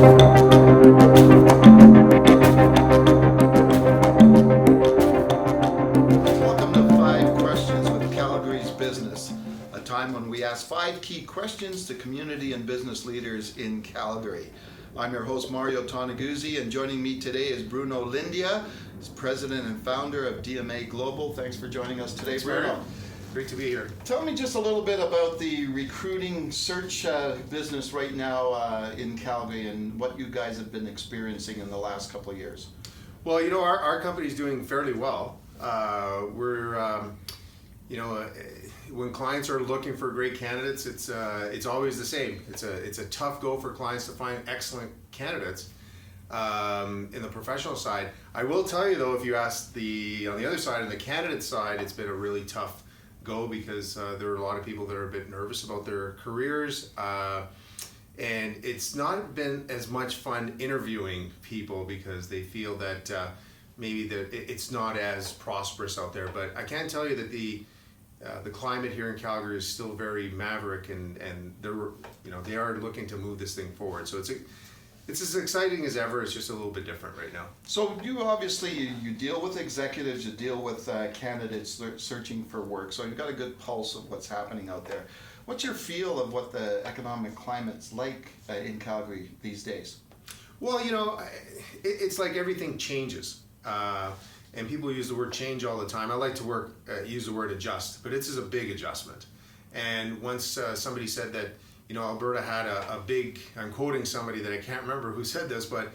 Welcome to 5 Questions with Calgary's Business, a time when we ask 5 key questions to community and business leaders in Calgary. I'm your host, Mario Tonaguzzi, and joining me today is Bruno Lindia. He's president and founder of DMA Global. Thanks for joining us today, Bruno. Great to be here. Tell me just a little bit about the recruiting search business right now in Calgary and what you guys have been experiencing in the last couple of years. Well, you know, our company's doing fairly well. When clients are looking for great candidates, it's always the same. It's a tough go for clients to find excellent candidates in the professional side. I will tell you though, if you ask on the other side, on the candidate side, it's been a really tough go because there are a lot of people that are a bit nervous about their careers. And it's not been as much fun interviewing people because they feel that maybe it's not as prosperous out there. But I can tell you that the climate here in Calgary is still very maverick, and they are looking to move this thing forward. So it's as exciting as ever. It's just a little bit different right now. So you obviously you deal with executives, you deal with candidates searching for work. So you've got a good pulse of what's happening out there. What's your feel of what the economic climate's like in Calgary these days? Well, you know, it's like everything changes. And people use the word change all the time. I like to use the word adjust, but this is a big adjustment. And once somebody said that, you know, Alberta had a big, I'm quoting somebody that I can't remember who said this, but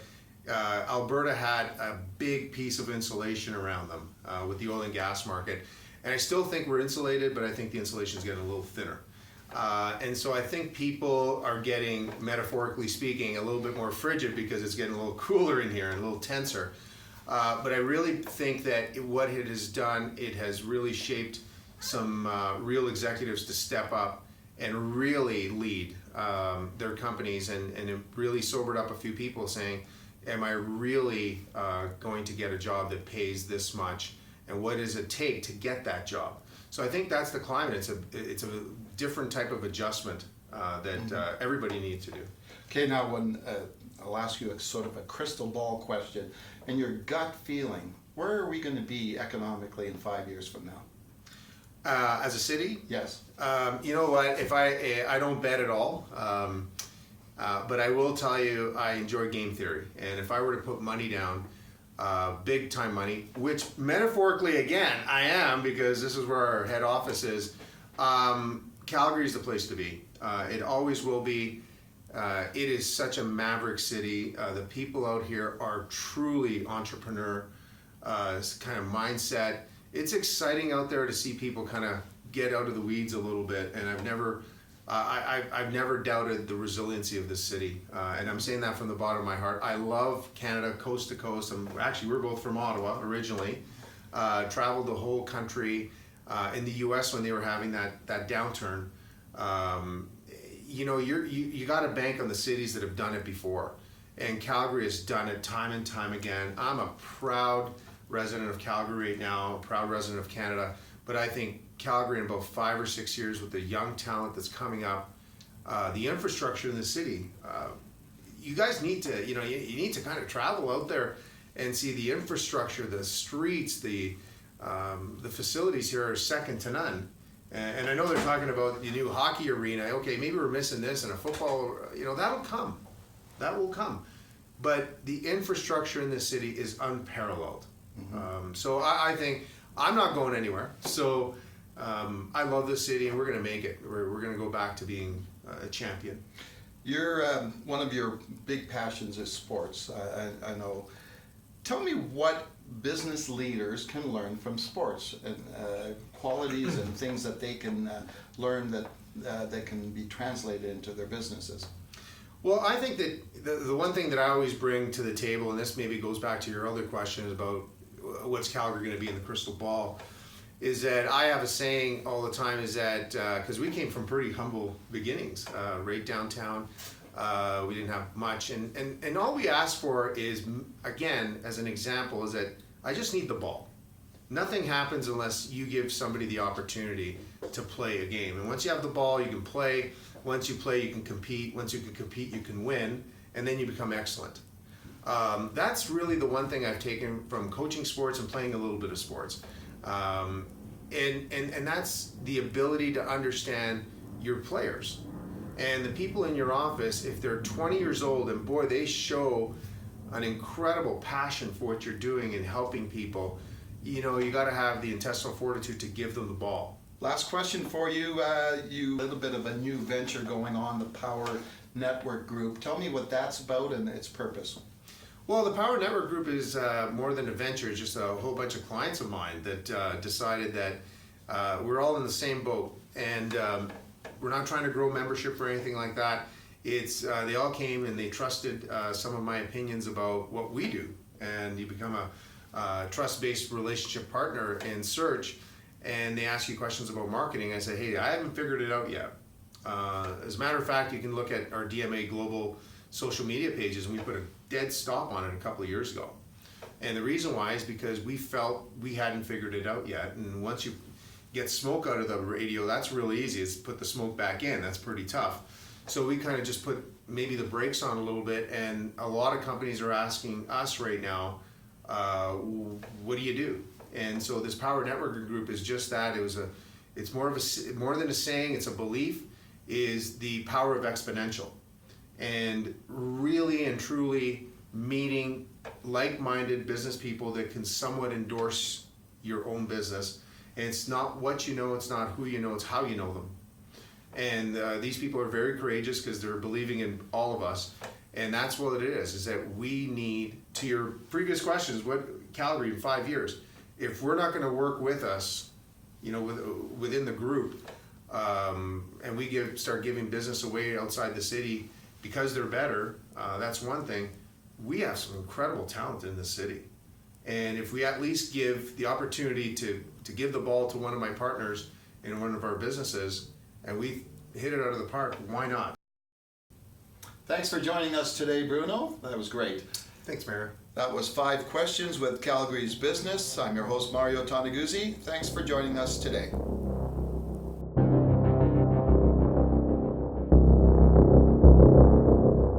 Alberta had a big piece of insulation around them with the oil and gas market. And I still think we're insulated, but I think the insulation is getting a little thinner. And so I think people are getting, metaphorically speaking, a little bit more frigid because it's getting a little cooler in here and a little tenser. But I really think that what it has done, it has really shaped some real executives to step up and really lead their companies, and it really sobered up a few people saying, am I really going to get a job that pays this much, and what does it take to get that job? So I think that's the climate. It's a different type of adjustment that everybody needs to do. Okay, now I'll ask you a sort of a crystal ball question. In your gut feeling, where are we going to be economically in 5 years from now? As a city? Yes. You know what, if I don't bet at all, but I will tell you I enjoy game theory, and if I were to put money down, big time money, which metaphorically again I am, because this is where our head office is, Calgary is the place to be. It always will be. It is such a maverick city. The people out here are truly entrepreneur kind of mindset. It's exciting out there to see people kind of get out of the weeds a little bit, and I've never doubted the resiliency of this city, and I'm saying that from the bottom of my heart. I love Canada coast to coast. We're both from Ottawa originally. Traveled the whole country. In the U.S. when they were having that downturn. You know, you got to bank on the cities that have done it before, and Calgary has done it time and time again. I'm a proud resident of Calgary right now, a proud resident of Canada, but I think Calgary in about 5 or 6 years with the young talent that's coming up, the infrastructure in the city, you guys need to, you need to kind of travel out there and see the infrastructure, the streets, the facilities here are second to none. And I know they're talking about the new hockey arena. Okay, maybe we're missing this, and a football, that'll come. That will come. But the infrastructure in this city is unparalleled. So I think I'm not going anywhere. So I love this city, and we're going to make it. We're going to go back to being a champion. One of your big passions is sports. I know. Tell me what business leaders can learn from sports, and qualities and things that they can learn that can be translated into their businesses. Well, I think that the one thing that I always bring to the table, and this maybe goes back to your other question about what's Calgary going to be in the crystal ball, is that I have a saying all the time is that, because we came from pretty humble beginnings, right downtown, we didn't have much, and all we ask for is, again, as an example, is that I just need the ball. Nothing happens unless you give somebody the opportunity to play a game. And once you have the ball, you can play. Once you play, you can compete. Once you can compete, you can win. and then you become excellent. That's really the one thing I've taken from coaching sports and playing a little bit of sports. And that's the ability to understand your players. And the people in your office, if they're 20 years old and boy, they show an incredible passion for what you're doing and helping people, you got to have the intestinal fortitude to give them the ball. Last question for you. You a little bit of a new venture going on, the Power Network Group. Tell me what that's about and its purpose. Well, the Power Network Group is more than a venture. It's just a whole bunch of clients of mine that decided that we're all in the same boat. And we're not trying to grow membership or anything like that. It's they all came and they trusted some of my opinions about what we do. And you become a trust-based relationship partner in search. And they ask you questions about marketing. I say, hey, I haven't figured it out yet. As a matter of fact, you can look at our DMA Global social media pages, and we put a dead stop on it a couple of years ago. And the reason why is because we felt we hadn't figured it out yet. And once you get smoke out of the radio, that's really easy. It's put the smoke back in. That's pretty tough. So we kind of just put maybe the brakes on a little bit. And a lot of companies are asking us right now, what do you do? And so this Power Network Group is just that. It's more than a saying. It's a belief. Is the power of exponential, and really and truly meeting like-minded business people that can somewhat endorse your own business. And it's not what you know, it's not who you know, it's how you know them. And these people are very courageous because they're believing in all of us. And that's what it is that we need, to your previous questions, what Calgary in 5 years, if we're not going to work with us, within the group, and we start giving business away outside the city because they're better, that's one thing. We have some incredible talent in the city. And if we at least give the opportunity to give the ball to one of my partners in one of our businesses, and we hit it out of the park, why not? Thanks for joining us today, Bruno. That was great. Thanks, Mayor. That was 5 Questions with Calgary's Business. I'm your host, Mario Tonaguzzi. Thanks for joining us today.